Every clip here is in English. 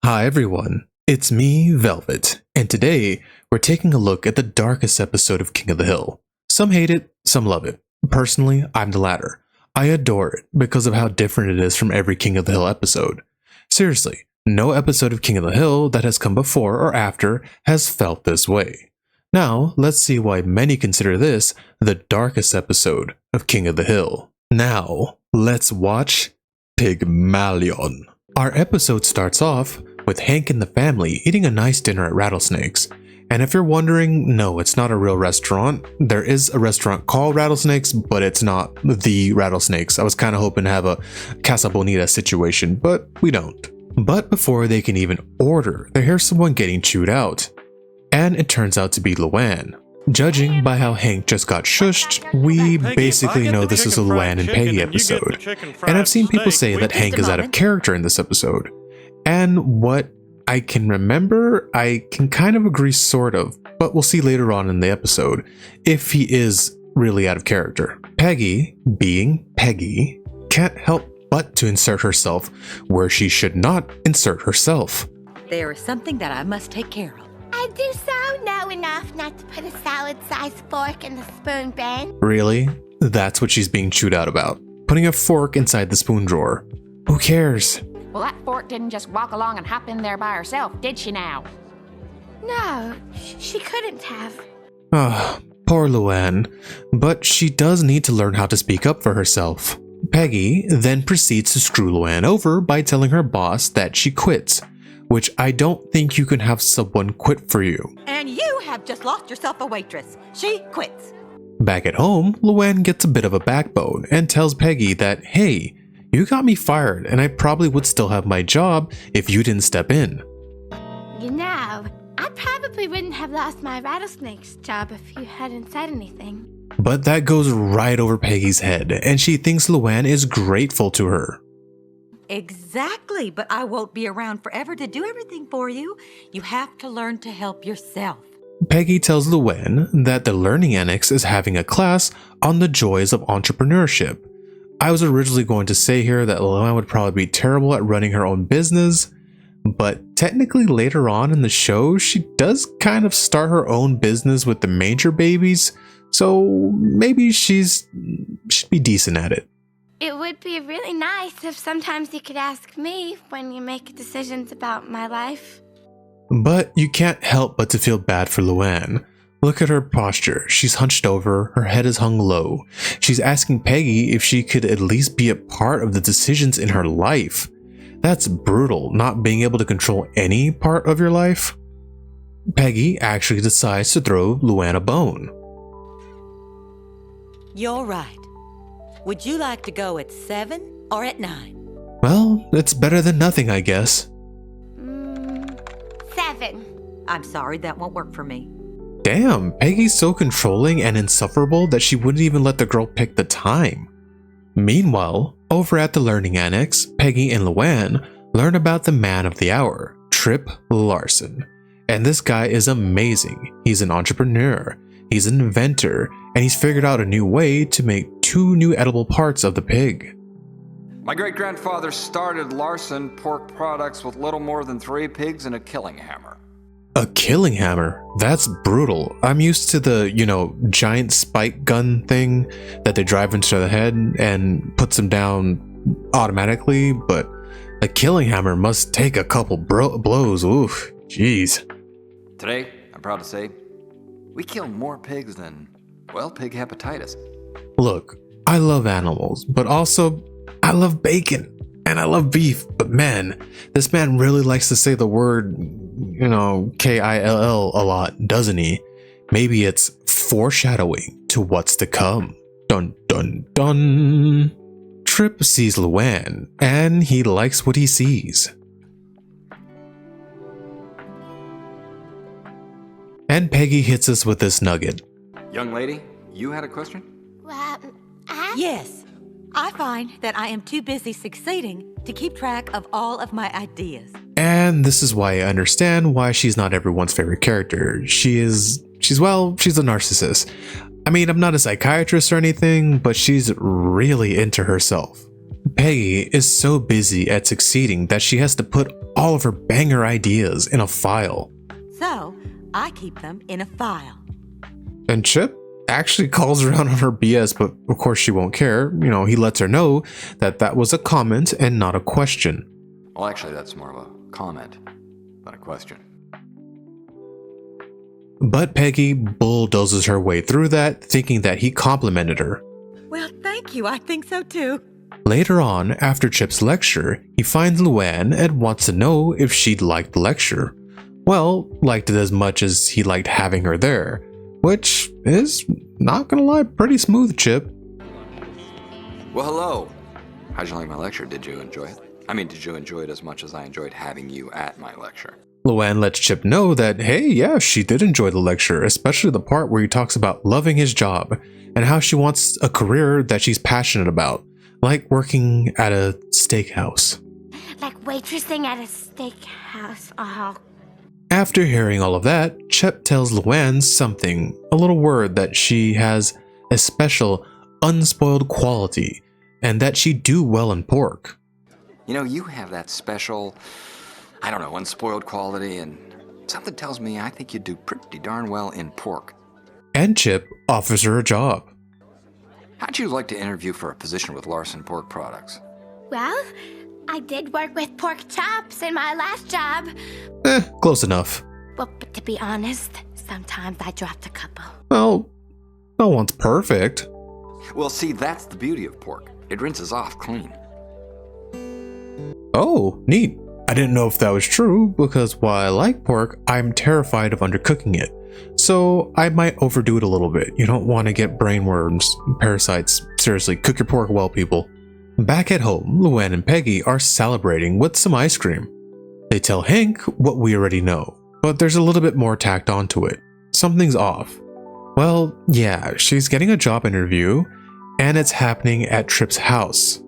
Hi everyone, it's me, Velvet, and today we're taking a look at the darkest episode of King of the Hill. Some hate it, some love it. Personally, I'm the latter. I adore it because of how different it is from every King of the Hill episode. Seriously, no episode of King of the Hill that has come before or after has felt this way. Now, let's see why many consider this the darkest episode of King of the Hill. Now, let's watch Pygmalion. Our episode starts off with Hank and the family eating a nice dinner at Rattlesnakes. And if you're wondering, no, it's not a real restaurant. There is a restaurant called Rattlesnakes, but it's not the Rattlesnakes. I was kind of hoping to have a Casa Bonita situation, but we don't. But before they can even order, they hear someone getting chewed out. And it turns out to be Luann. Judging by how Hank just got shushed, we basically know this is a Luann and Peggy episode. And I've seen people say that Hank is out of character in this episode. And what I can remember, I can kind of agree sort of, but we'll see later on in the episode if he is really out of character. Peggy, being Peggy, can't help but to insert herself where she should not insert herself. There is something that I must take care of. I do so know enough not to put a salad-sized fork in the spoon bin. Really? That's what she's being chewed out about. Putting a fork inside the spoon drawer. Who cares? Well, that fork didn't just walk along and hop in there by herself, did she now? No, she couldn't have. Ah, poor Luann. But she does need to learn how to speak up for herself. Peggy then proceeds to screw Luann over by telling her boss that she quits, which I don't think you can have someone quit for you. And you have just lost yourself a waitress. She quits. Back at home, Luann gets a bit of a backbone and tells Peggy that, hey, you got me fired and I probably would still have my job if you didn't step in. You know, I probably wouldn't have lost my rattlesnake's job if you hadn't said anything. But that goes right over Peggy's head and she thinks Luann is grateful to her. Exactly, but I won't be around forever to do everything for you. You have to learn to help yourself. Peggy tells Luann that the Learning Annex is having a class on the joys of entrepreneurship. I was originally going to say here that Luann would probably be terrible at running her own business, but technically later on in the show, she does kind of start her own business with the Major babies, so maybe should be decent at it. It would be really nice if sometimes you could ask me when you make decisions about my life. But you can't help but to feel bad for Luann. Look at her posture. She's hunched over, her head is hung low. She's asking Peggy if she could at least be a part of the decisions in her life. That's brutal, not being able to control any part of your life. Peggy actually decides to throw Luann a bone. You're right. Would you like to go at 7 or at 9? Well, it's better than nothing, I guess. 7. I'm sorry, that won't work for me. Damn, Peggy's so controlling and insufferable that she wouldn't even let the girl pick the time. Meanwhile, over at the Learning Annex, Peggy and Luann learn about the man of the hour, Trip Larson. And this guy is amazing. He's an entrepreneur, he's an inventor, and he's figured out a new way to make 2 new edible parts of the pig. My great-grandfather started Larson Pork Products with little more than 3 pigs and a killing hammer. A killing hammer? That's brutal. I'm used to the, giant spike gun thing that they drive into the head and puts them down automatically, but a killing hammer must take a couple blows. Oof, jeez. Today, I'm proud to say, we kill more pigs than, pig hepatitis. Look, I love animals, but also I love bacon and I love beef, but man, this man really likes to say the word, KILL a lot, doesn't he? Maybe it's foreshadowing to what's to come. Dun dun dun. Trip sees Luann and he likes what he sees. And Peggy hits us with this nugget. Young lady, you had a question? Well, Yes, I find that I am too busy succeeding to keep track of all of my ideas. And this is why I understand why she's not everyone's favorite character. She's a narcissist. I mean, I'm not a psychiatrist or anything, but she's really into herself. Peggy is so busy at succeeding that she has to put all of her banger ideas in a file. So, I keep them in a file. And Chip actually calls around on her BS, but of course she won't care. You know, he lets her know that that was a comment and not a question. Well, actually, that's more of a comment than a question. But Peggy bulldozes her way through that, thinking that he complimented her. Well, thank you. I think so too. Later on, after Chip's lecture, he finds Luann and wants to know if she'd liked the lecture. Well, liked it as much as he liked having her there, which is, not gonna lie, pretty smooth, Chip. Well, hello. How'd you like my lecture? Did you enjoy it? I mean, did you enjoy it as much as I enjoyed having you at my lecture? Luann lets Chip know that, hey, yeah, she did enjoy the lecture, especially the part where he talks about loving his job and how she wants a career that she's passionate about, like working at a steakhouse. Like waitressing at a steakhouse. Oh. After hearing all of that, Chip tells Luann something, a little word that she has a special, unspoiled quality, and that she'd do well in pork. You know, you have that special, I don't know, unspoiled quality, and something tells me I think you do pretty darn well in pork. And Chip offers her a job. How'd you like to interview for a position with Larson Pork Products? Well, I did work with pork chops in my last job. Close enough. Well, but to be honest, sometimes I dropped a couple. Well, no one's perfect. Well, see, that's the beauty of pork. It rinses off clean. Oh, neat. I didn't know if that was true, because while I like pork, I'm terrified of undercooking it. So I might overdo it a little bit. You don't want to get brainworms, parasites. Seriously, cook your pork well, people. Back at home, Luann and Peggy are celebrating with some ice cream. They tell Hank what we already know, but there's a little bit more tacked onto it. Something's off. Well, yeah, she's getting a job interview, and it's happening at Tripp's house.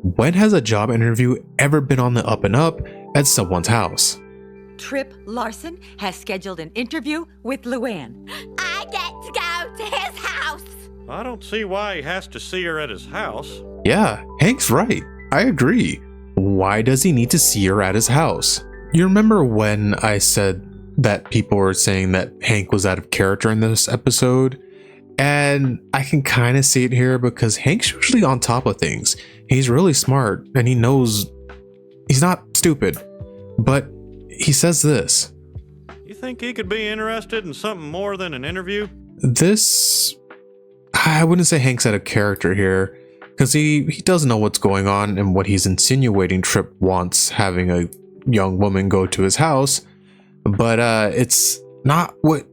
When has a job interview ever been on the up and up at someone's house? Trip Larson has scheduled an interview with Luann. I get to go to his house. I don't see why he has to see her at his house. Yeah, Hank's right. I agree. Why does he need to see her at his house? You remember when I said that people were saying that Hank was out of character in this episode? And I can kind of see it here because Hank's usually on top of things. He's really smart and he knows he's not stupid. But he says this. You think he could be interested in something more than an interview? This, I wouldn't say Hank's out of character here, because he does know what's going on and what he's insinuating Trip wants having a young woman go to his house, but it's not what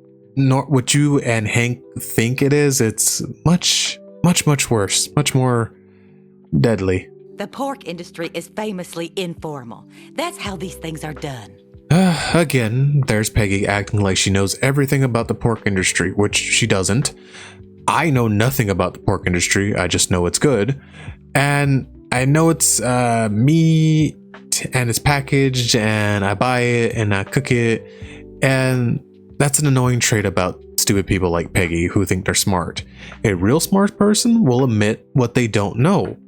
you and Hank think it is. It's much worse, much more deadly. The pork industry is famously informal. That's how these things are done. Again, there's Peggy acting like she knows everything about the pork industry, which she doesn't. I know nothing about the pork industry, I just know it's good. And I know it's meat and it's packaged and I buy it and I cook it. And that's an annoying trait about stupid people like Peggy who think they're smart. A real smart person will admit what they don't know.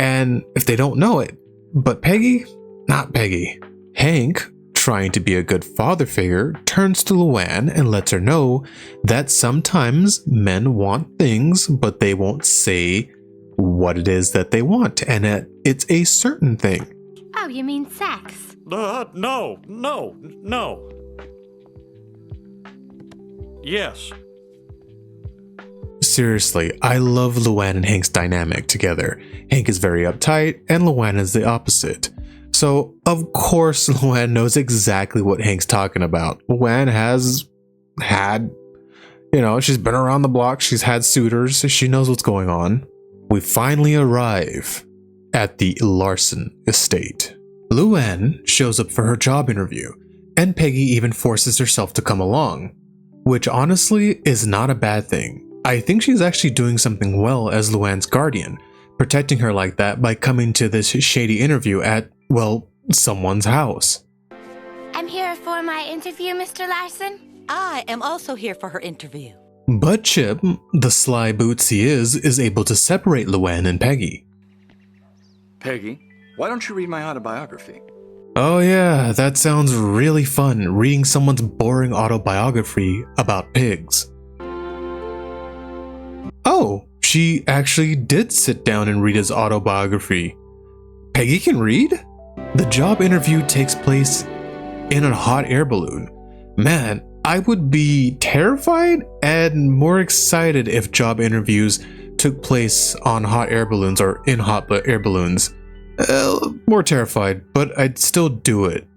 And if they don't know it, but Peggy, not Peggy. Hank, trying to be a good father figure, turns to Luann and lets her know that sometimes men want things, but they won't say what it is that they want, and that it's a certain thing. Oh, you mean sex? No. Yes. Seriously, I love Luann and Hank's dynamic together. Hank is very uptight, and Luann is the opposite. So, of course, Luann knows exactly what Hank's talking about. Luann has had, she's been around the block, she's had suitors, so she knows what's going on. We finally arrive at the Larson estate. Luann shows up for her job interview, and Peggy even forces herself to come along, which honestly is not a bad thing. I think she's actually doing something well as Luann's guardian, protecting her like that by coming to this shady interview at, well, someone's house. I'm here for my interview, Mr. Larson. I am also here for her interview. But Chip, the sly boots he is able to separate Luann and Peggy. Peggy, why don't you read my autobiography? Oh yeah, that sounds really fun, reading someone's boring autobiography about pigs. Oh, she actually did sit down and read his autobiography. Peggy can read? The job interview takes place in a hot air balloon. Man, I would be terrified and more excited if job interviews took place on hot air balloons or in hot air balloons. More terrified, but I'd still do it.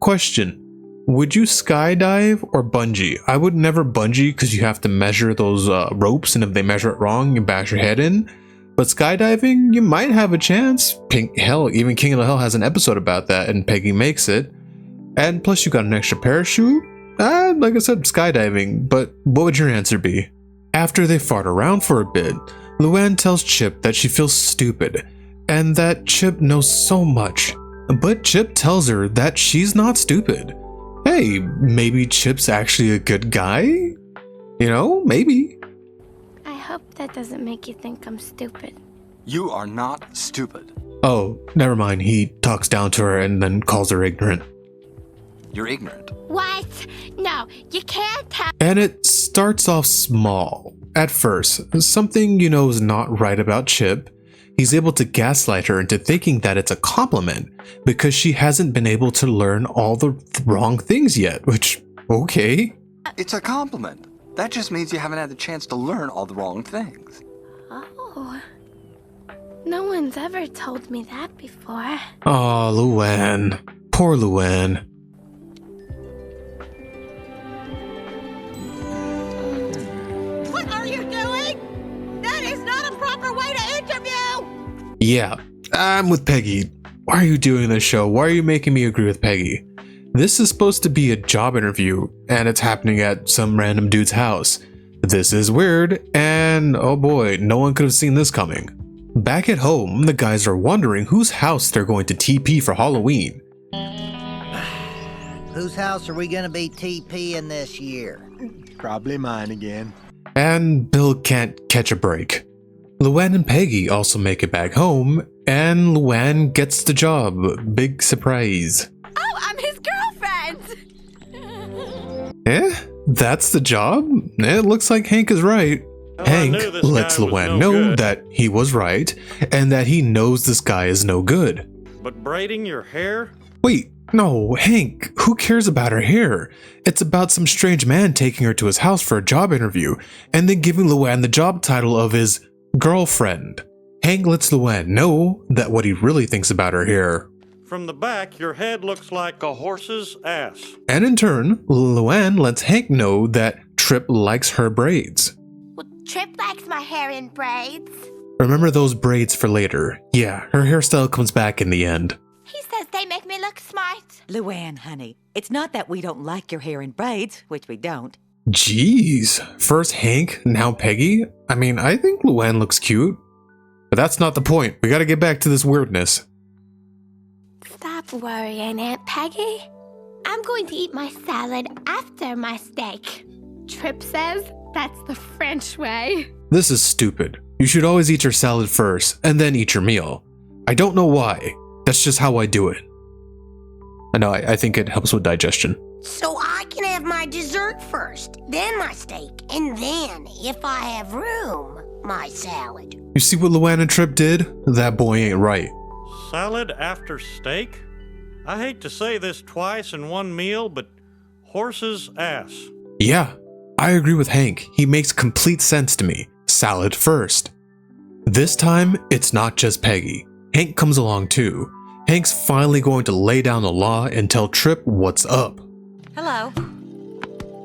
Question: would you skydive or bungee? I would never bungee because you have to measure those ropes, and if they measure it wrong, you bash your head in. But skydiving, you might have a chance. Hell, even King of the Hill has an episode about that, and Peggy makes it. And plus, you got an extra parachute. Like I said, skydiving. But what would your answer be? After they fart around for a bit, Luann tells Chip that she feels stupid, and that Chip knows so much. But Chip tells her that she's not stupid. Hey, maybe Chip's actually a good guy? You know, maybe. I hope that doesn't make you think I'm stupid. You are not stupid. Oh, never mind. He talks down to her and then calls her ignorant. You're ignorant. What? No, you can't tell. And it starts off small. At first, something you know is not right about Chip. He's able to gaslight her into thinking that it's a compliment because she hasn't been able to learn all the wrong things yet, which, okay. It's a compliment. That just means you haven't had the chance to learn all the wrong things. Oh. No one's ever told me that before. Aw, Luann. Poor Luann. What are you doing? That is not a proper way to interview! Yeah, I'm with Peggy. Why are you doing this show? Why are you making me agree with Peggy? This is supposed to be a job interview, and it's happening at some random dude's house. This is weird, and oh boy, no one could have seen this coming. Back at home, the guys are wondering whose house they're going to TP for Halloween. Whose house are we gonna be TPing this year? Probably mine again. And Bill can't catch a break. Luann and Peggy also make it back home, and Luann gets the job. Big surprise. Oh, I'm his girlfriend! That's the job? It looks like Hank is right. Well, I Hank knew this lets guy was Luann no know good. that he was right, and that he knows this guy is no good. But braiding your hair? Wait, no, Hank, who cares about her hair? It's about some strange man taking her to his house for a job interview, and then giving Luann the job title of his girlfriend. Hank lets Luann know that what he really thinks about her hair. From the back, your head looks like a horse's ass. And in turn, Luann lets Hank know that Trip likes her braids. Well, Trip likes my hair in braids. Remember those braids for later. Yeah, her hairstyle comes back in the end. He says they make me look smart. Luann, honey, it's not that we don't like your hair in braids, which we don't. Jeez, first Hank, now Peggy? I mean, I think Luann looks cute. But that's not the point. We gotta get back to this weirdness. Stop worrying, Aunt Peggy. I'm going to eat my salad after my steak. Trip says that's the French way. This is stupid. You should always eat your salad first, and then eat your meal. I don't know why. That's just how I do it. I know, I think it helps with digestion. So I can have my dessert first, then my steak, and then, if I have room, my salad. You see what Luann and Trip did? That boy ain't right. Salad after steak? I hate to say this twice in one meal, but horse's ass. Yeah, I agree with Hank. He makes complete sense to me. Salad first. This time, it's not just Peggy. Hank comes along too. Hank's finally going to lay down the law and tell Trip what's up. Hello.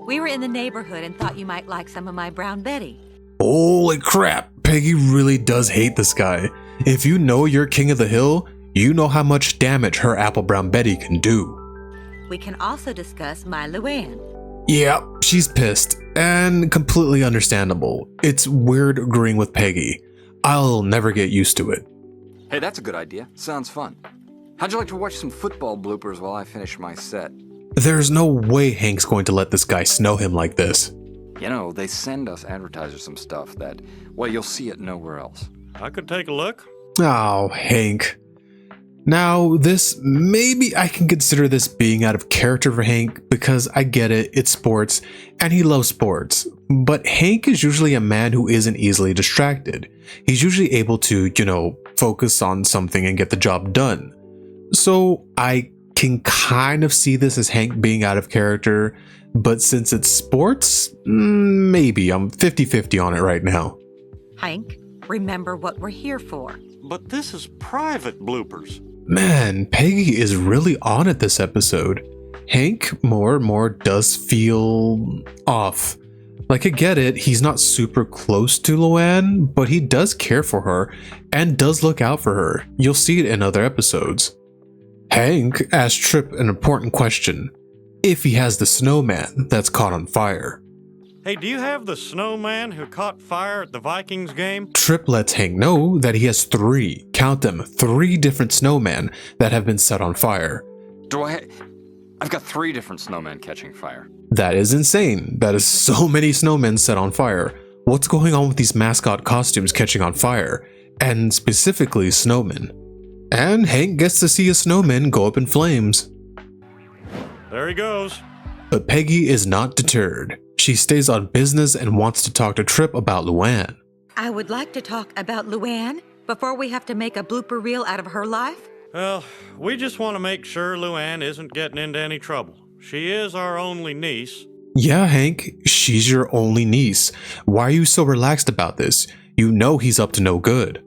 We were in the neighborhood and thought you might like some of my brown Betty. Holy crap, Peggy really does hate this guy. If you know you're King of the Hill, you know how much damage her Apple Brown Betty can do. We can also discuss my Luann. Yeah, she's pissed, and completely understandable. It's weird agreeing with Peggy. I'll never get used to it. Hey, that's a good idea. Sounds fun. How'd you like to watch some football bloopers while I finish my set? There's no way Hank's going to let this guy snow him like this. You know, they send us advertisers some stuff that, well, you'll see it nowhere else. I could take a look. Oh, Hank. Now, maybe I can consider this being out of character for Hank because I get it, it's sports, and he loves sports. But Hank is usually a man who isn't easily distracted. He's usually able to, focus on something and get the job done. So I can kind of see this as Hank being out of character, but since it's sports, maybe I'm 50-50 on it right now. Hank, remember what we're here for. But this is private bloopers. Man, Peggy is really on it this episode. Hank more and more does feel off. Like, I get it, he's not super close to Luann, but he does care for her and does look out for her. You'll see it in other episodes. Hank asks Trip an important question. If he has the snowman that's caught on fire. Hey, do you have the snowman who caught fire at the Vikings game? Trip lets Hank know that he has 3, count them, 3 different snowmen that have been set on fire. I've got 3 different snowmen catching fire. That is insane. That is so many snowmen set on fire. What's going on with these mascot costumes catching on fire? And specifically snowmen. And Hank gets to see a snowman go up in flames. There he goes. But Peggy is not deterred. She stays on business and wants to talk to Trip about Luann. I would like to talk about Luann before we have to make a blooper reel out of her life. Well, we just want to make sure Luann isn't getting into any trouble. She is our only niece. Yeah, Hank, she's your only niece. Why are you so relaxed about this? You know he's up to no good.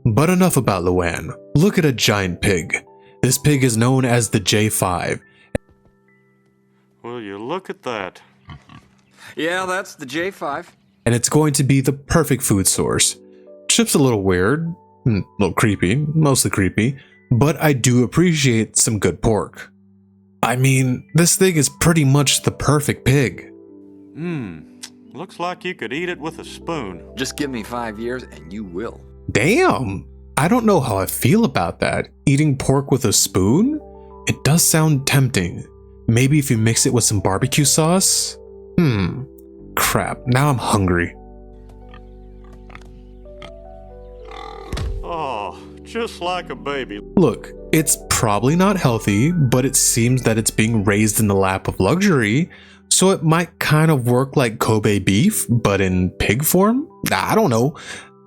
But enough about Luann. Look at a giant pig. This pig is known as the J5. Will you look at that? Yeah, that's the J5. And it's going to be the perfect food source. Chip's a little weird, a little creepy, mostly creepy, but I do appreciate some good pork. I mean, this thing is pretty much the perfect pig. Looks like you could eat it with a spoon. Just give me 5 years and you will. Damn! I don't know how I feel about that. Eating pork with a spoon? It does sound tempting. Maybe if you mix it with some barbecue sauce? Crap, now I'm hungry. Oh, just like a baby. Look, it's probably not healthy, but it seems that it's being raised in the lap of luxury, so it might kind of work like Kobe beef, but in pig form? I don't know.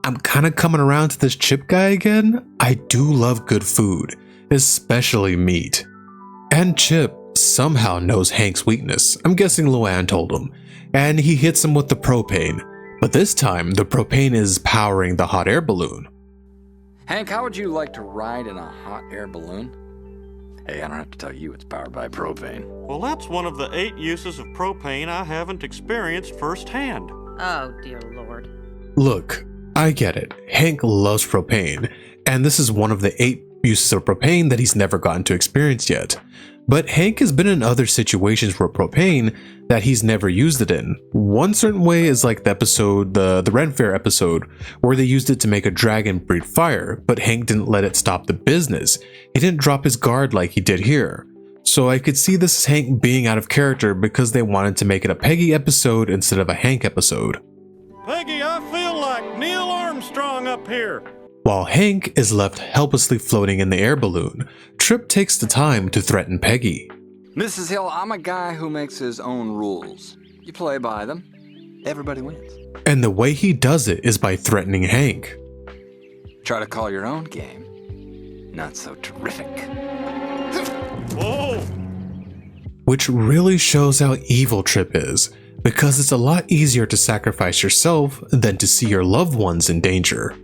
I'm kind of coming around to this Chip guy again. I do love good food, especially meat. And Chip somehow knows Hank's weakness. I'm guessing Luann told him. And he hits him with the propane. But this time, the propane is powering the hot air balloon. Hank, how would you like to ride in a hot air balloon? Hey, I don't have to tell you it's powered by propane. Well, that's one of the 8 uses of propane I haven't experienced firsthand. Oh, dear Lord. Look, I get it. Hank loves propane, and this is one of the 8 uses of propane that he's never gotten to experience yet. But Hank has been in other situations with propane that he's never used it in. One certain way is like the episode, the Ren Fair episode, where they used it to make a dragon breathe fire, but Hank didn't let it stop the business. He didn't drop his guard like he did here. So I could see this as Hank being out of character because they wanted to make it a Peggy episode instead of a Hank episode. Peggy, I feel like Neil Armstrong up here. While Hank is left helplessly floating in the air balloon, Trip takes the time to threaten Peggy. Mrs. Hill, I'm a guy who makes his own rules. You play by them, everybody wins. And the way he does it is by threatening Hank. Try to call your own game. Not so terrific. Whoa! Which really shows how evil Trip is, because it's a lot easier to sacrifice yourself than to see your loved ones in danger.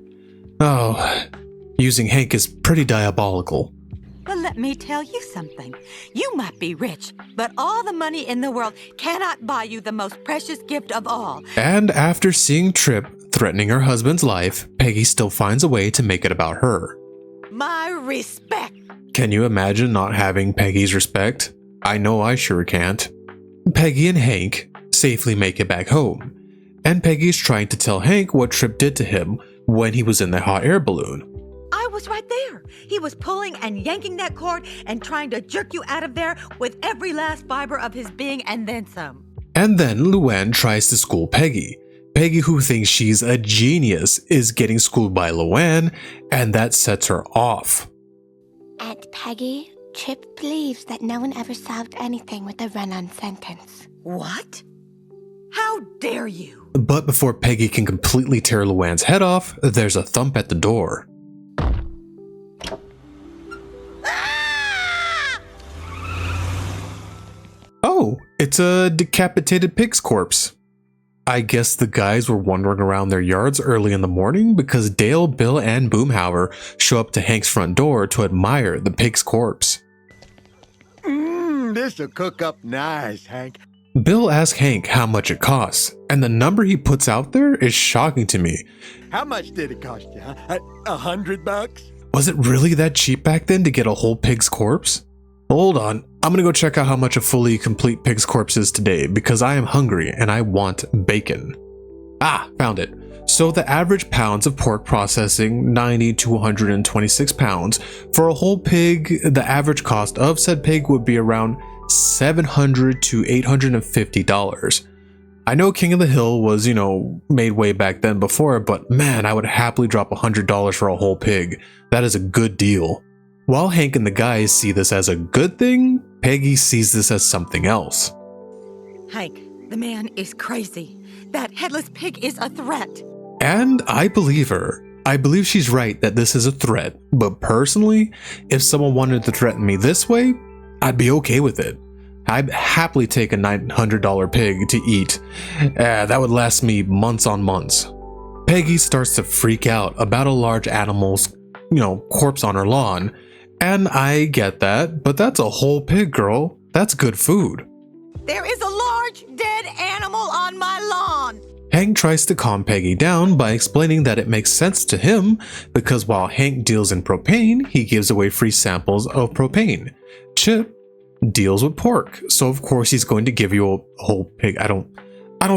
Oh, using Hank is pretty diabolical. Well, let me tell you something. You might be rich, but all the money in the world cannot buy you the most precious gift of all. And after seeing Trip threatening her husband's life, Peggy still finds a way to make it about her. My respect. Can you imagine not having Peggy's respect? I know I sure can't. Peggy and Hank safely make it back home, and Peggy's trying to tell Hank what Trip did to him when he was in the hot air balloon. I was right there. He was pulling and yanking that cord and trying to jerk you out of there with every last fiber of his being and then some. And then Luann tries to school Peggy. Peggy, who thinks she's a genius, is getting schooled by Luann, and that sets her off. At Peggy, Trip believes that no one ever solved anything with a run-on sentence. What? How dare you? But before Peggy can completely tear Luann's head off, there's a thump at the door. Oh, it's a decapitated pig's corpse. I guess the guys were wandering around their yards early in the morning because Dale, Bill, and Boomhauer show up to Hank's front door to admire the pig's corpse. This'll cook up nice, Hank. Bill asks Hank how much it costs, and the number he puts out there is shocking to me. How much did it cost you, huh? $100? Was it really that cheap back then to get a whole pig's corpse? Hold on, I'm gonna go check out how much a fully complete pig's corpse is today because I am hungry and I want bacon. Ah, found it. So the average pounds of pork processing, 90 to 126 pounds. For a whole pig, the average cost of said pig would be around $700 to $850. I know King of the Hill was, made way back then before, but man, I would happily drop $100 for a whole pig. That is a good deal. While Hank and the guys see this as a good thing, Peggy sees this as something else. Hank, the man is crazy. That headless pig is a threat. And I believe her. I believe she's right that this is a threat, but personally, if someone wanted to threaten me this way, I'd be okay with it. I'd happily take a $900 pig to eat. That would last me months on months. Peggy starts to freak out about a large animal's, corpse on her lawn. And I get that, but that's a whole pig, girl. That's good food. There is a large dead animal on my lawn. Hank tries to calm Peggy down by explaining that it makes sense to him because while Hank deals in propane, he gives away free samples of propane. Chip deals with pork, so of course he's going to give you a whole pig. I don't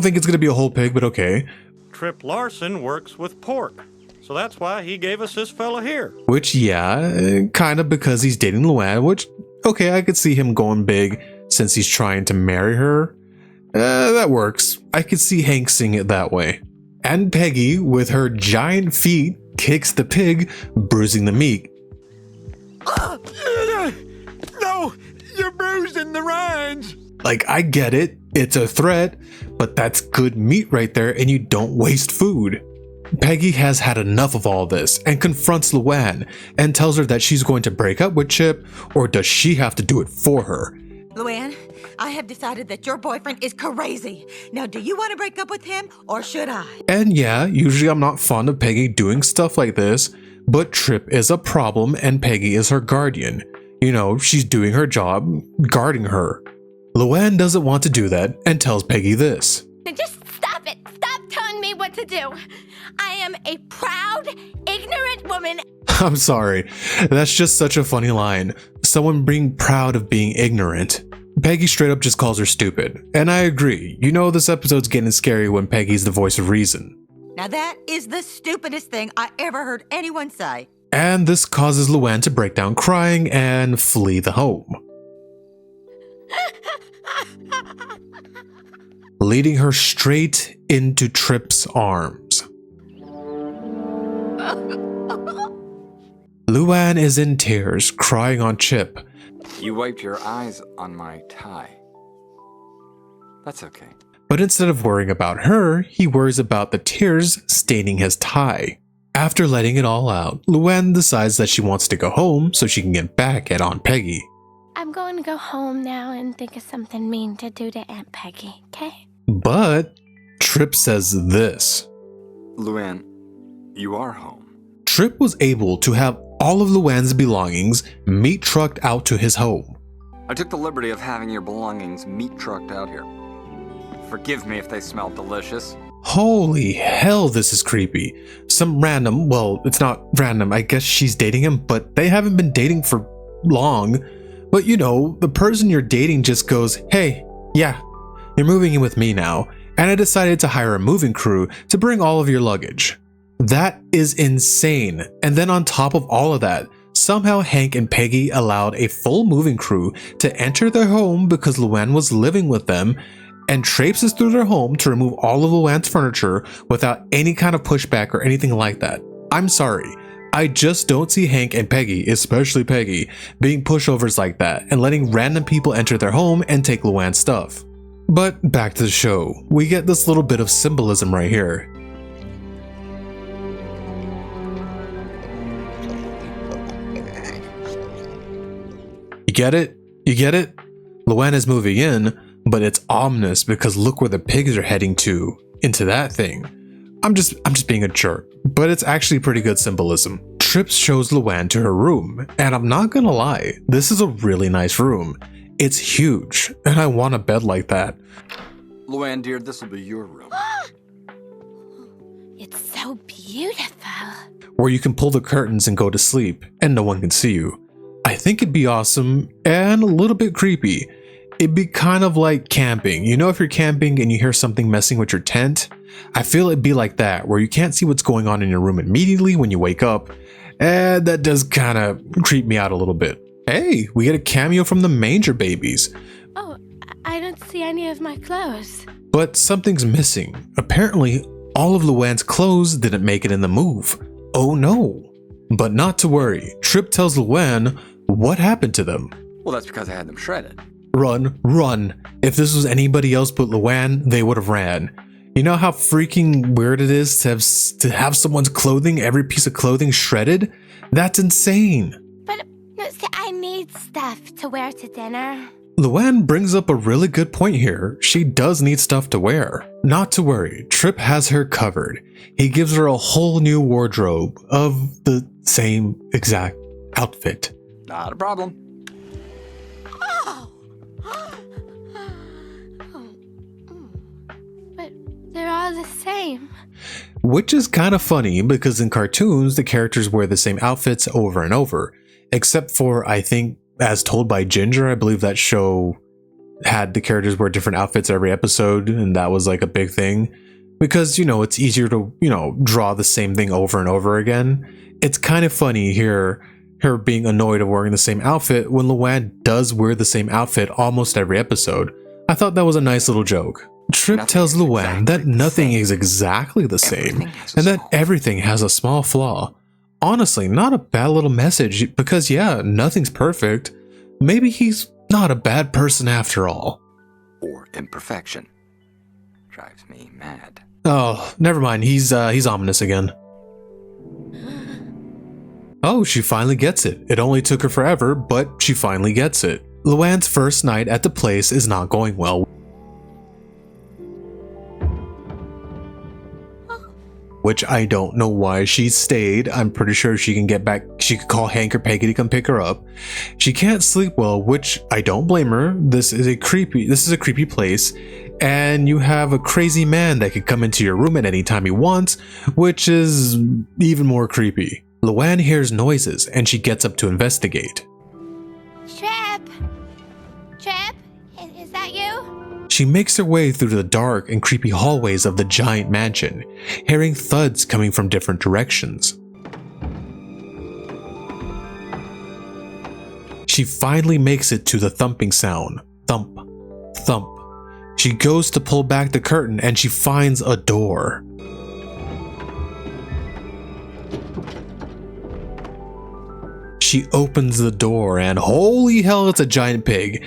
think it's going to be a whole pig, but okay. Trip Larson works with pork, so that's why he gave us this fella here. Which, yeah, kind of because he's dating Luann, which, okay, I could see him going big since he's trying to marry her. That works. I could see Hank seeing it that way. And Peggy, with her giant feet, kicks the pig, bruising the meat. No, you're bruising the rinds. Like, I get it, it's a threat, but that's good meat right there and you don't waste food. Peggy has had enough of all this and confronts Luann and tells her that she's going to break up with Chip, or does she have to do it for her? Luann, I have decided that your boyfriend is crazy. Now, do you want to break up with him, or should I? And yeah, usually I'm not fond of Peggy doing stuff like this, but Trip is a problem and Peggy is her guardian. She's doing her job, guarding her. Luann doesn't want to do that and tells Peggy this. Just stop it. Stop telling me what to do. I am a proud, ignorant woman. I'm sorry, that's just such a funny line. Someone being proud of being ignorant. Peggy straight up just calls her stupid. And I agree, this episode's getting scary when Peggy's the voice of reason. Now that is the stupidest thing I ever heard anyone say. And this causes Luann to break down crying and flee the home, leading her straight into Trip's arms. Luann is in tears, crying on Chip. You wiped your eyes on my tie. That's okay. But instead of worrying about her, he worries about the tears staining his tie. After letting it all out, Luann decides that she wants to go home so she can get back at Aunt Peggy. I'm going to go home now and think of something mean to do to Aunt Peggy, okay? But Trip says this. Luann, you are home. Trip was able to have all of Luann's belongings meat trucked out to his home. I took the liberty of having your belongings meat trucked out here. Forgive me if they smell delicious. Holy hell, this is creepy. Some random, well, it's not random, I guess she's dating him, but they haven't been dating for long. But the person you're dating just goes, hey, yeah, you're moving in with me now, and I decided to hire a moving crew to bring all of your luggage. That is insane. And then on top of all of that, somehow Hank and Peggy allowed a full moving crew to enter their home because Luann was living with them, and traipses through their home to remove all of Luann's furniture without any kind of pushback or anything like that. I'm sorry, I just don't see Hank and Peggy, especially Peggy, being pushovers like that and letting random people enter their home and take Luann's stuff. But back to the show, we get this little bit of symbolism right here. You get it? You get it? Luann is moving in, but it's ominous because look where the pigs are heading to, into that thing. I'm just being a jerk, but it's actually pretty good symbolism. Trip shows Luann to her room, and I'm not gonna lie, this is a really nice room. It's huge, and I want a bed like that. Luann, dear, this will be your room. It's so beautiful. Where you can pull the curtains and go to sleep, and no one can see you. I think it'd be awesome, and a little bit creepy. It'd be kind of like camping. You know, if you're camping and you hear something messing with your tent? I feel it'd be like that, where you can't see what's going on in your room immediately when you wake up. And that does kind of creep me out a little bit. Hey, we get a cameo from the Manger Babies. Oh, I don't see any of my clothes. But something's missing. Apparently, all of Luann's clothes didn't make it in the move. Oh no. But not to worry. Trip tells Luann what happened to them. Well, that's because I had them shredded. Run, run. If this was anybody else but Luann, they would have ran. You know how freaking weird it is to have someone's clothing, every piece of clothing shredded? That's insane. But see, I need stuff to wear to dinner. Luann brings up a really good point here. She does need stuff to wear. Not to worry, Trip has her covered. He gives her a whole new wardrobe of the same exact outfit. Not a problem. But they're all the same. Which is kind of funny because in cartoons, the characters wear the same outfits over and over. Except for, I think, as told by Ginger, I believe that show had the characters wear different outfits every episode, and that was like a big thing. Because, you know, it's easier to, you know, draw the same thing over and over again. It's kind of funny here, her being annoyed of wearing the same outfit when Luann does wear the same outfit almost every episode. I thought that was a nice little joke. Trip tells Luann that nothing is exactly the same, and that everything has a small flaw. Honestly, not a bad little message, because yeah, nothing's perfect. Maybe he's not a bad person after all. Or imperfection. Drives me mad. Oh, never mind, he's ominous again. Oh, she finally gets it. It only took her forever, but she finally gets it. Luann's first night at the place is not going well. Which I don't know why she stayed. I'm pretty sure she can get back. She could call Hank or Peggy to come pick her up. She can't sleep well, which I don't blame her. This is a creepy place, and you have a crazy man that could come into your room at any time he wants, which is even more creepy. Luann hears noises and she gets up to investigate. Trip, is that you? She makes her way through the dark and creepy hallways of the giant mansion, hearing thuds coming from different directions. She finally makes it to the thumping sound. Thump, thump. She goes to pull back the curtain and she finds a door. She opens the door and holy hell, it's a giant pig.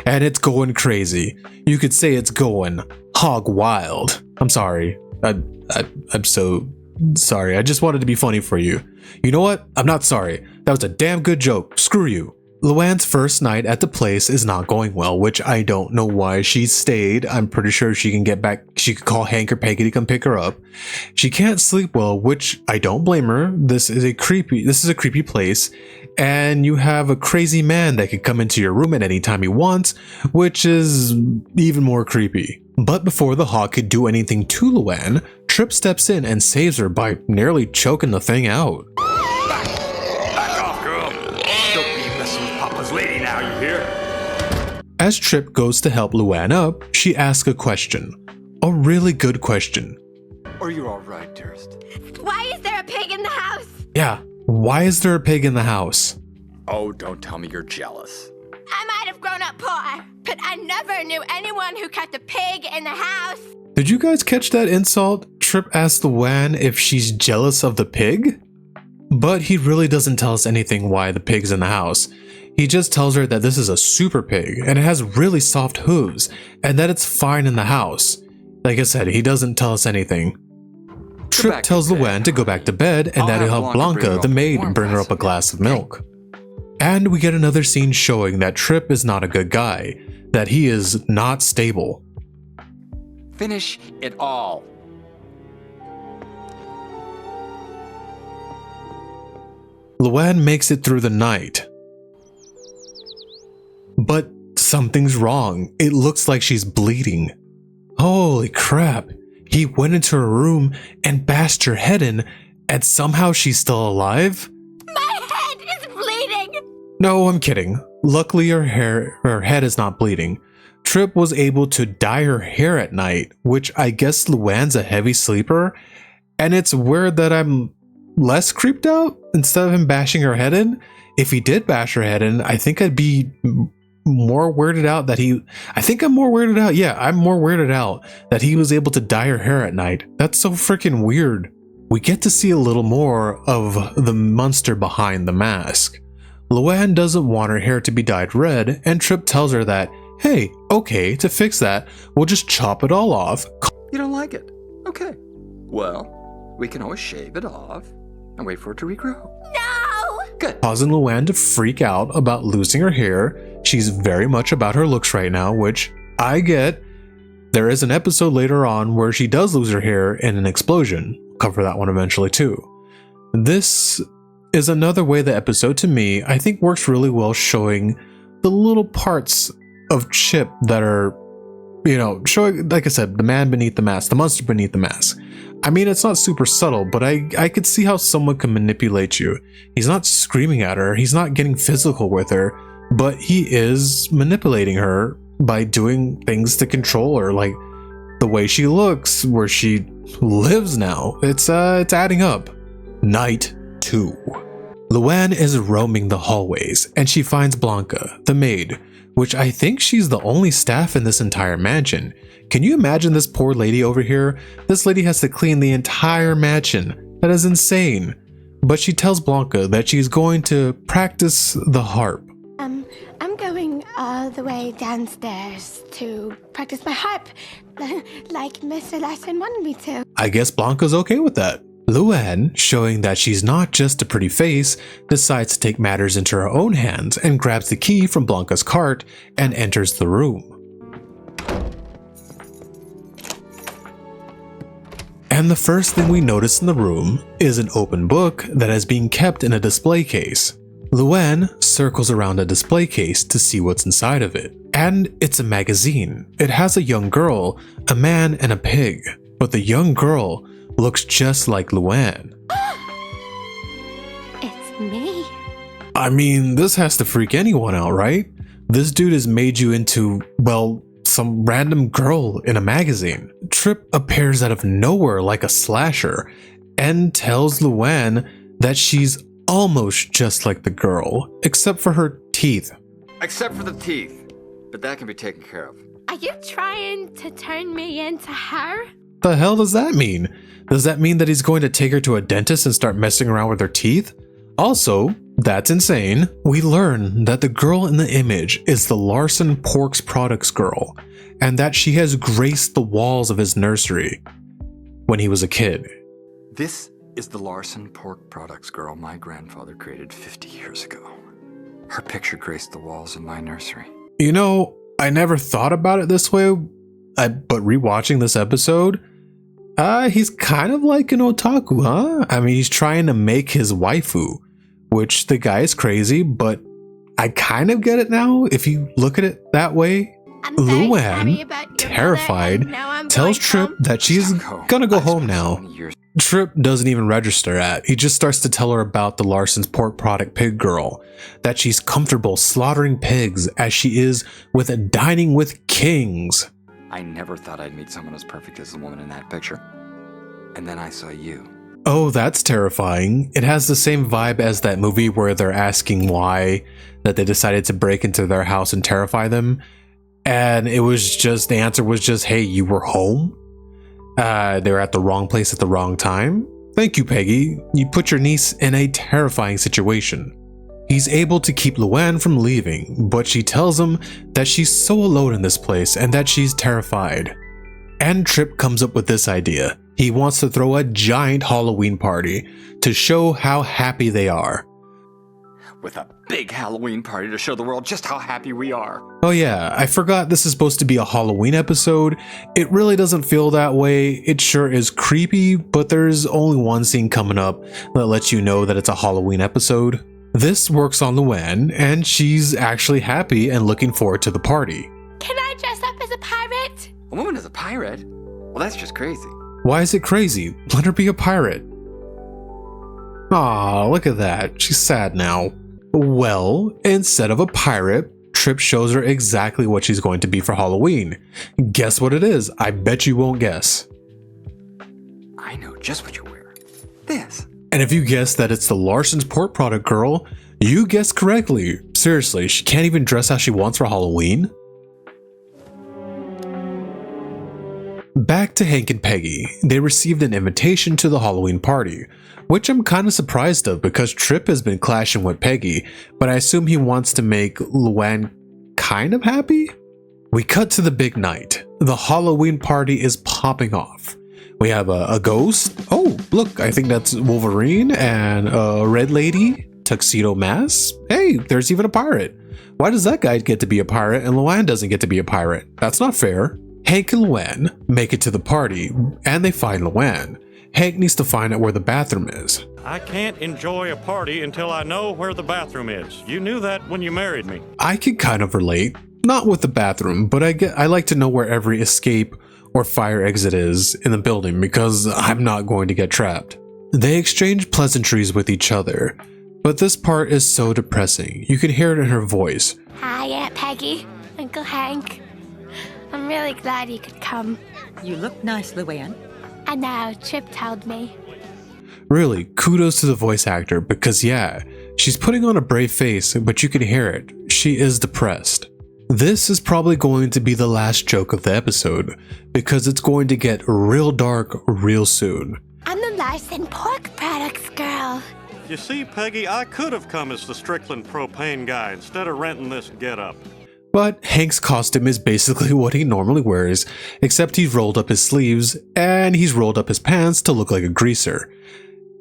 And it's going crazy. You could say it's going hog wild. I'm sorry. I'm so sorry. I just wanted to be funny for you. You know what? I'm not sorry. That was a damn good joke. Screw you. Luann's first night at the place is not going well, which I don't know why she stayed. I'm pretty sure she can get back. She could call Hank or Peggy to come pick her up. She can't sleep well, which I don't blame her. This is a creepy place, and you have a crazy man that could come into your room at any time he wants, which is even more creepy. But before the hawk could do anything to Luann, Trip steps in and saves her by nearly choking the thing out. Back off, girl. Don't be messing with Papa's lady now, you hear? As Trip goes to help Luann up, she asks a question. A really good question. Are you all right, dearest? Why is there a pig in the house? Yeah, why is there a pig in the house? Oh, don't tell me you're jealous. I might have grown up poor, but I never knew anyone who kept a pig in the house. Did you guys catch that insult? Trip asked Luann if she's jealous of the pig? But he really doesn't tell us anything why the pig's in the house. He just tells her that this is a super pig and it has really soft hooves and that it's fine in the house. Like I said, he doesn't tell us anything. Trip tells Luann to go back to bed and that he'll help Blanca, the maid, bring her up a glass of milk. And we get another scene showing that Trip is not a good guy, that he is not stable. Finish it all. Luann makes it through the night. But something's wrong. It looks like she's bleeding. Holy crap. He went into her room and bashed her head in, and somehow she's still alive? My head is bleeding! No, I'm kidding. Luckily her head is not bleeding. Trip was able to dye her hair at night, which I guess Luann's a heavy sleeper, and it's weird that I'm less creeped out instead of him bashing her head in. If he did bash her head in, I think I'd be more weirded out that I'm more weirded out. Yeah, I'm more weirded out that he was able to dye her hair at night. That's so freaking weird. We get to see a little more of the monster behind the mask. Luann doesn't want her hair to be dyed red, and Trip tells her that, hey, okay, to fix that, we'll just chop it all off. You don't like it? Okay. Well, we can always shave it off and wait for it to regrow. No! Good. Causing Luann to freak out about losing her hair. She's very much about her looks right now, which I get. There is an episode later on where she does lose her hair in an explosion. I'll cover that one eventually too. This is another way the episode, to me, I think works really well, showing the little parts of Chip that are, showing, like I said, the man beneath the mask, the monster beneath the mask. I mean, it's not super subtle, but I could see how someone can manipulate you. He's not screaming at her, he's not getting physical with her, but he is manipulating her by doing things to control her, like the way she looks, where she lives now. It's adding up. Night 2. Luann is roaming the hallways, and she finds Blanca, the maid, which I think she's the only staff in this entire mansion. Can you imagine this poor lady over here? This lady has to clean the entire mansion. That is insane. But she tells Blanca that she's going to practice the harp. I'm going all the way downstairs to practice my harp, like Mr. Larson wanted me to. I guess Blanca's okay with that. Luann, showing that she's not just a pretty face, decides to take matters into her own hands and grabs the key from Blanca's cart and enters the room. And the first thing we notice in the room is an open book that is being kept in a display case. Luann circles around a display case to see what's inside of it. And it's a magazine. It has a young girl, a man, and a pig. But the young girl looks just like Luann. It's me. I mean, this has to freak anyone out, right? This dude has made you into, well, some random girl in a magazine. Trip appears out of nowhere like a slasher and tells Luann that she's almost just like the girl, except for her teeth. Except for the teeth. But that can be taken care of. Are you trying to turn me into her? The hell does that mean? Does that mean that he's going to take her to a dentist and start messing around with her teeth? Also, that's insane. We learn that the girl in the image is the Larson Porks Products girl, and that she has graced the walls of his nursery when he was a kid. This is the Larson Pork Products girl my grandfather created 50 years ago. Her picture graced the walls of my nursery. You know, I never thought about it this way, but rewatching this episode, he's kind of like an otaku, huh? I mean, he's trying to make his waifu, which the guy is crazy, but I kind of get it now if you look at it that way. Luann, terrified, tells Trip that she's gonna go home now. Trip doesn't even register at. He just starts to tell her about the Larson's pork product pig girl, that she's comfortable slaughtering pigs as she is with dining with kings. I never thought I'd meet someone as perfect as the woman in that picture. And then I saw you. Oh, that's terrifying. It has the same vibe as that movie where they're asking why, that they decided to break into their house and terrify them. And it was just, the answer was just, hey, you were home? They were at the wrong place at the wrong time? Thank you, Peggy. You put your niece in a terrifying situation. He's able to keep Luann from leaving, but she tells him that she's so alone in this place and that she's terrified. And Trip comes up with this idea. He wants to throw a giant Halloween party to show how happy they are. With a big Halloween party to show the world just how happy we are. Oh yeah, I forgot this is supposed to be a Halloween episode. It really doesn't feel that way. It sure is creepy, but there's only one scene coming up that lets you know that it's a Halloween episode. This works on Luann, and she's actually happy and looking forward to the party. Can I dress up as a pirate? A woman is a pirate? Well, that's just crazy. Why is it crazy? Let her be a pirate. Aw, look at that. She's sad now. Well, instead of a pirate, Trip shows her exactly what she's going to be for Halloween. Guess what it is? I bet you won't guess. I know just what you wear. This. And if you guess that it's the Larson's Pork Product girl, you guessed correctly. Seriously, she can't even dress how she wants for Halloween? Back to Hank and Peggy. They received an invitation to the Halloween party, which I'm kind of surprised of because Trip has been clashing with Peggy, but I assume he wants to make Luann kind of happy? We cut to the big night. The Halloween party is popping off. We have a ghost. Oh, look, I think that's Wolverine and a red lady, tuxedo mask. Hey, there's even a pirate. Why does that guy get to be a pirate and Luann doesn't get to be a pirate? That's not fair. Hank and Luann make it to the party and they find Luann. Hank needs to find out where the bathroom is. I can't enjoy a party until I know where the bathroom is. You knew that when you married me. I can kind of relate, not with the bathroom, but I like to know where every escape or fire exit is in the building because I'm not going to get trapped. They exchange pleasantries with each other, but this part is so depressing. You can hear it in her voice. Hi, Aunt Peggy, Uncle Hank. I'm really glad you could come. You look nice, Luann. I know, Trip told me. Really, kudos to the voice actor because yeah, she's putting on a brave face, but you can hear it. She is depressed. This is probably going to be the last joke of the episode because it's going to get real dark real soon. I'm the Larson Pork Products girl. You see, Peggy, I could have come as the Strickland propane guy instead of renting this getup. But Hank's costume is basically what he normally wears, except he's rolled up his sleeves and he's rolled up his pants to look like a greaser.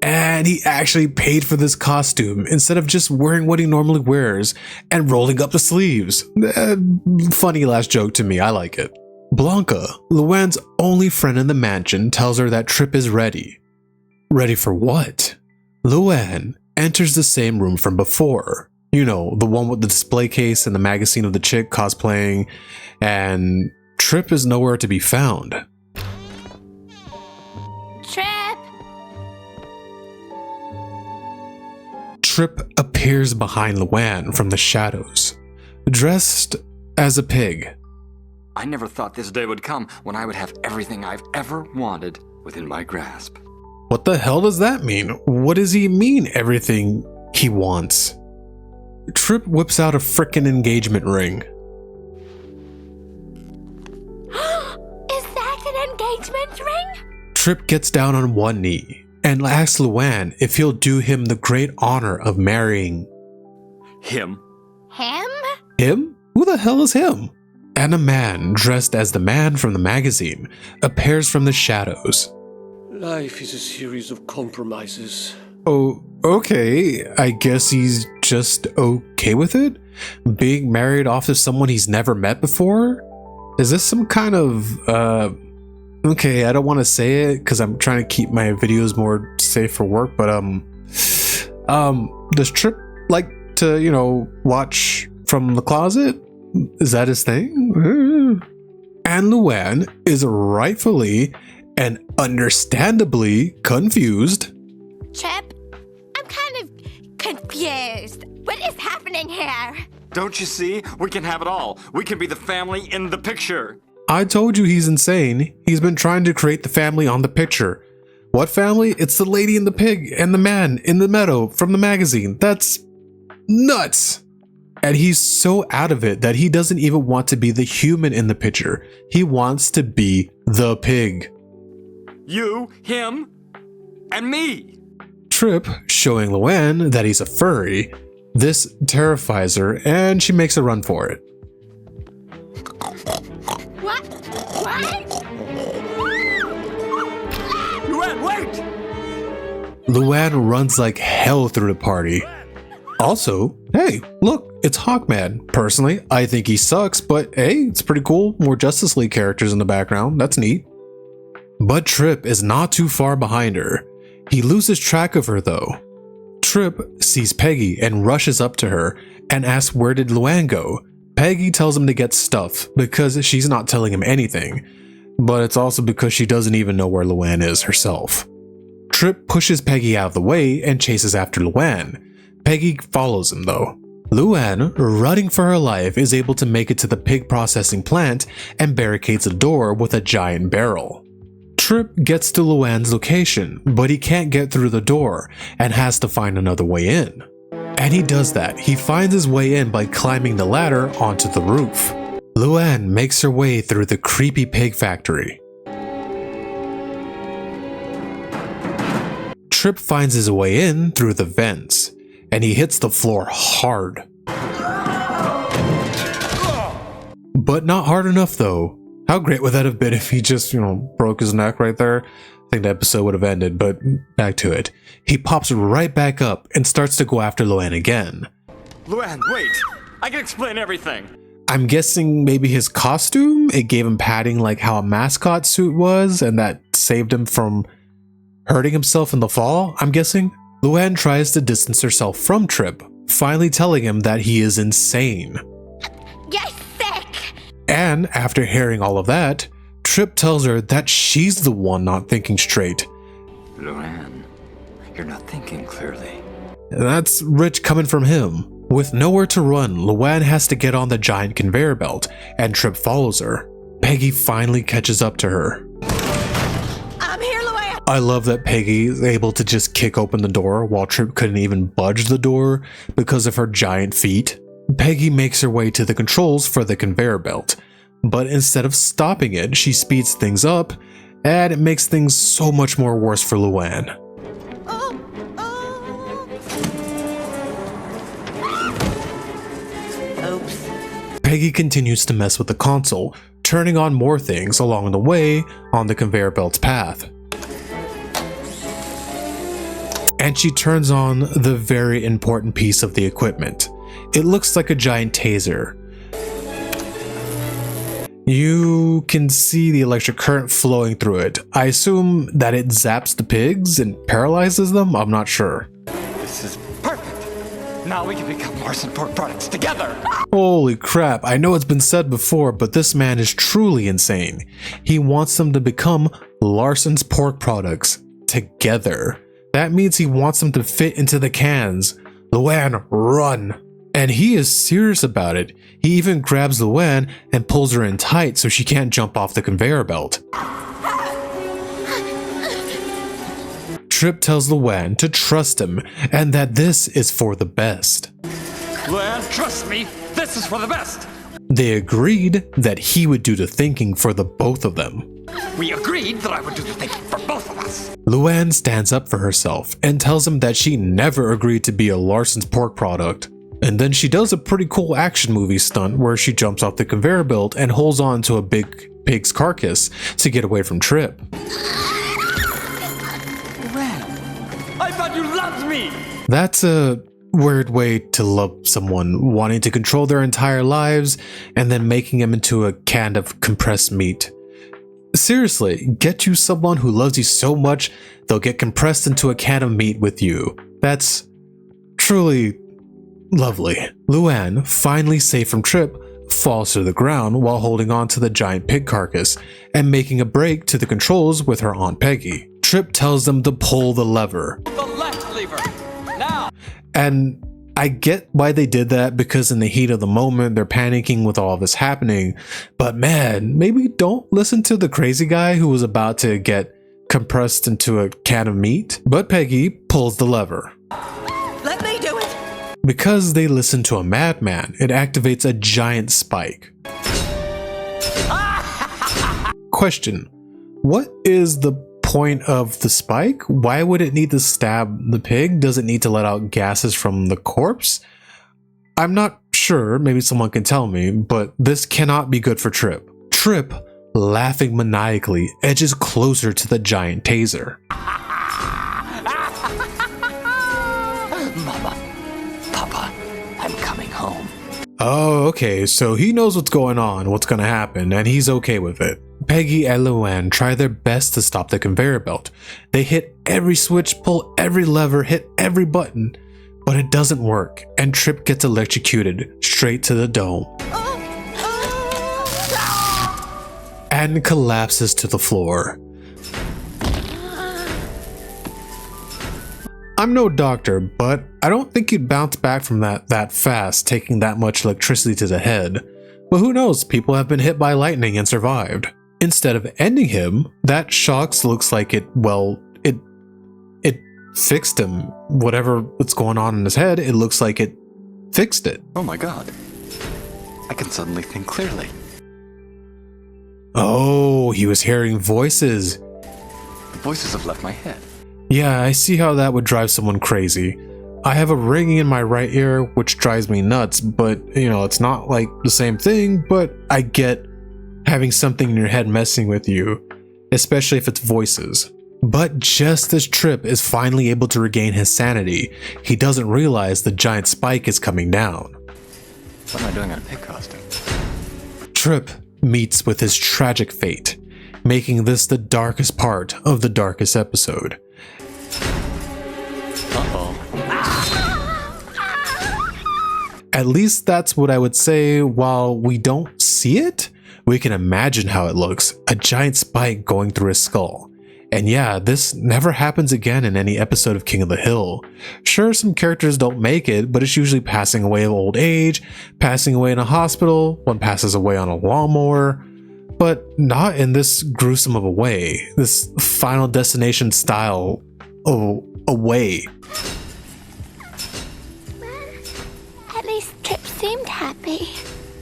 And he actually paid for this costume instead of just wearing what he normally wears and rolling up the sleeves. Funny last joke to me, I like it. Blanca, Luann's only friend in the mansion, tells her that Trip is ready. Ready for what? Luann enters the same room from before. You know, the one with the display case and the magazine of the chick cosplaying, and Trip is nowhere to be found. Trip! Trip appears behind Luann from the shadows, dressed as a pig. I never thought this day would come when I would have everything I've ever wanted within my grasp. What the hell does that mean? What does he mean, everything he wants? Trip whips out a frickin' engagement ring. Is that an engagement ring? Trip gets down on one knee and asks Luann if he'll do him the great honor of marrying Him? Him? him? Who the hell is him? And a man dressed as the man from the magazine appears from the shadows. Life is a series of compromises. Oh, okay. I guess he's just okay with it? Being married off to someone he's never met before? Is this some kind of, okay, I don't want to say it because I'm trying to keep my videos more safe for work, but, does Trip like to, you know, watch from the closet? Is that his thing? And Luann is rightfully and understandably confused. Trip, I'm kind of confused. What is happening here? Don't you see? We can have it all. We can be the family in the picture. I told you he's insane. He's been trying to create the family on the picture. What family? It's the lady and the pig and the man in the meadow from the magazine. That's nuts. And he's so out of it that he doesn't even want to be the human in the picture. He wants to be the pig. You, him, and me. Trip showing Luann that he's a furry. This terrifies her and she makes a run for it. What? Luann, wait! Luann runs like hell through the party. Also, hey, look, it's Hawkman. Personally, I think he sucks, but hey, it's pretty cool. More Justice League characters in the background. That's neat. But Trip is not too far behind her. He loses track of her though. Trip sees Peggy and rushes up to her and asks where did Luann go. Peggy tells him to get stuff because she's not telling him anything, but it's also because she doesn't even know where Luann is herself. Trip pushes Peggy out of the way and chases after Luann. Peggy follows him though. Luann, running for her life, is able to make it to the pig processing plant and barricades the door with a giant barrel. Trip gets to Luann's location, but he can't get through the door and has to find another way in. And he does that. He finds his way in by climbing the ladder onto the roof. Luann makes her way through the creepy pig factory. Trip finds his way in through the vents, and he hits the floor hard. But not hard enough though. How great would that have been if he just, broke his neck right there? I think the episode would have ended, but back to it. He pops right back up and starts to go after Luann again. Luann, wait! I can explain everything! I'm guessing maybe his costume? It gave him padding like how a mascot suit was, and that saved him from hurting himself in the fall, I'm guessing? Luann tries to distance herself from Trip, finally telling him that he is insane. You're sick! And after hearing all of that, Trip tells her that she's the one not thinking straight. Luann, you're not thinking clearly. That's rich coming from him. With nowhere to run, Luann has to get on the giant conveyor belt, and Trip follows her. Peggy finally catches up to her. I'm here, Luann! I love that Peggy is able to just kick open the door while Trip couldn't even budge the door because of her giant feet. Peggy makes her way to the controls for the conveyor belt, but instead of stopping it, she speeds things up, and it makes things so much more worse for Luann. Oops. Peggy continues to mess with the console, turning on more things along the way on the conveyor belt's path. And she turns on the very important piece of the equipment. It looks like a giant taser. You can see the electric current flowing through it. I assume that it zaps the pigs and paralyzes them? I'm not sure. This is perfect! Now we can become Larson Pork Products together! Holy crap, I know it's been said before, but this man is truly insane. He wants them to become Larson's Pork Products together. That means he wants them to fit into the cans. Luann, run! And he is serious about it. He even grabs Luann and pulls her in tight so she can't jump off the conveyor belt. Trip tells Luann to trust him and that this is for the best. Luann, trust me, this is for the best! They agreed that he would do the thinking for the both of them. We agreed that I would do the thinking for both of us! Luann stands up for herself and tells him that she never agreed to be a Larson's Pork Product. And then she does a pretty cool action movie stunt where she jumps off the conveyor belt and holds on to a big pig's carcass to get away from Trip. I thought you loved me! That's a weird way to love someone, wanting to control their entire lives and then making them into a can of compressed meat. Seriously, get you someone who loves you so much they'll get compressed into a can of meat with you. That's truly lovely. Luann, finally safe from Trip, falls to the ground while holding on to the giant pig carcass and making a break to the controls with her Aunt Peggy. Trip tells them to pull the lever. The left lever! Now! And I get why they did that, because in the heat of the moment, they're panicking with all this happening. But man, maybe don't listen to the crazy guy who was about to get compressed into a can of meat. But Peggy pulls the lever. Let me do it. Because they listen to a madman, it activates a giant spike. Question: what is the point of the spike? Why would it need to stab the pig? Does it need to let out gases from the corpse? I'm not sure, maybe someone can tell me, but this cannot be good for Trip. Trip, laughing maniacally, edges closer to the giant taser. Mama, Papa, I'm coming home. Oh, okay, so he knows what's going on, what's gonna happen, and he's okay with it. Peggy and Luann try their best to stop the conveyor belt. They hit every switch, pull every lever, hit every button, but it doesn't work, and Trip gets electrocuted straight to the dome. And collapses to the floor. I'm no doctor, but I don't think you'd bounce back from that fast, taking that much electricity to the head. But who knows, people have been hit by lightning and survived. Instead of ending him, that shocks looks like it fixed him. Whatever what's going on in his head, it looks like it fixed it. Oh my god. I can suddenly think clearly. Oh, he was hearing voices. The voices have left my head. Yeah, I see how that would drive someone crazy. I have a ringing in my right ear, which drives me nuts, but you know, it's not like the same thing, but I get having something in your head messing with you, especially if it's voices. But just as Trip is finally able to regain his sanity, he doesn't realize the giant spike is coming down. What am I doing in a pig costume? Trip meets with his tragic fate, making this the darkest part of the darkest episode. At least that's what I would say. While we don't see it, we can imagine how it looks, a giant spike going through his skull. And yeah, this never happens again in any episode of King of the Hill. Sure, some characters don't make it, but it's usually passing away of old age, passing away in a hospital, one passes away on a lawnmower, but not in this gruesome of a way, this Final Destination style of a way. At least Trip seemed happy.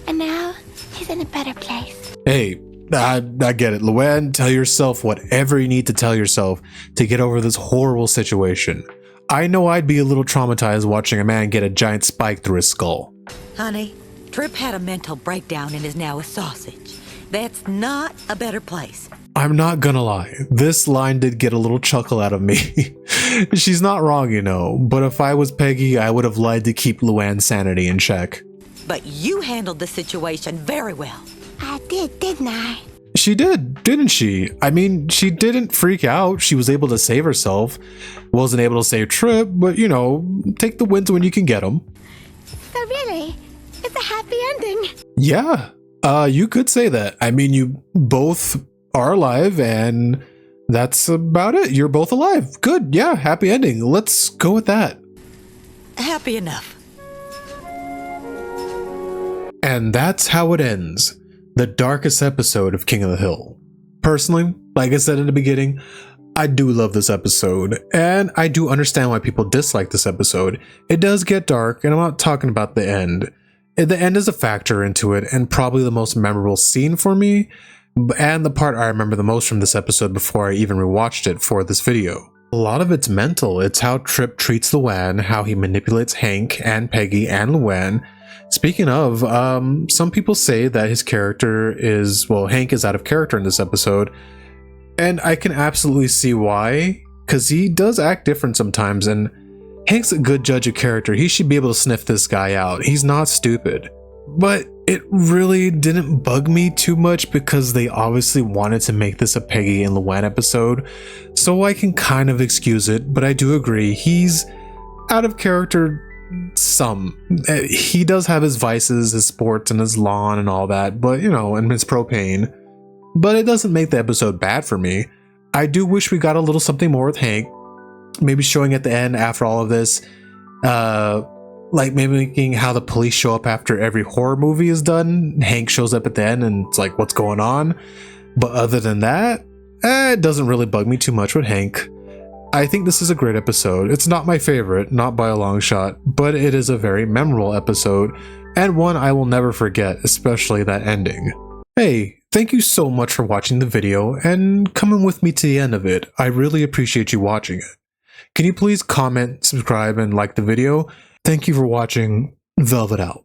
And now he's in a better place. Hey, I get it. Luann, tell yourself whatever you need to tell yourself to get over this horrible situation. I know I'd be a little traumatized watching a man get a giant spike through his skull. Honey, Trip had a mental breakdown and is now a sausage. That's not a better place. I'm not gonna lie, this line did get a little chuckle out of me. She's not wrong, you know, but if I was Peggy, I would have lied to keep Luann's sanity in check. But you handled the situation very well. I did, didn't I? She did, didn't she? I mean, she didn't freak out. She was able to save herself. Wasn't able to save Trip, but you know, take the wins when you can get them. So really, it's a happy ending. Yeah, you could say that. I mean, you both are alive and that's about it. You're both alive. Good, yeah, happy ending. Let's go with that. Happy enough. And that's how it ends. The darkest episode of King of the Hill. Personally, like I said in the beginning, I do love this episode, and I do understand why people dislike this episode. It does get dark, and I'm not talking about the end. The end is a factor into it, and probably the most memorable scene for me, and the part I remember the most from this episode before I even rewatched it for this video. A lot of it's mental. It's how Trip treats Luann, how he manipulates Hank and Peggy and Luann. Speaking of, some people say that his character is, well, Hank is out of character in this episode, and I can absolutely see why, because he does act different sometimes, and Hank's a good judge of character. He should be able to sniff this guy out. He's not stupid. But it really didn't bug me too much because they obviously wanted to make this a Peggy and Luann episode, so I can kind of excuse it, but I do agree, he's out of character some. He does have his vices, his sports, and his lawn and all that, but you know, and his propane. But it doesn't make the episode bad for me. I do wish we got a little something more with Hank, maybe showing at the end after all of this, like mimicking how the police show up after every horror movie is done. Hank shows up at the end and it's like, what's going on? But other than that, it doesn't really bug me too much with Hank. I think this is a great episode. It's not my favorite, not by a long shot, but it is a very memorable episode, and one I will never forget, especially that ending. Hey, thank you so much for watching the video and coming with me to the end of it. I really appreciate you watching it. Can you please comment, subscribe, and like the video? Thank you for watching. Velvet out.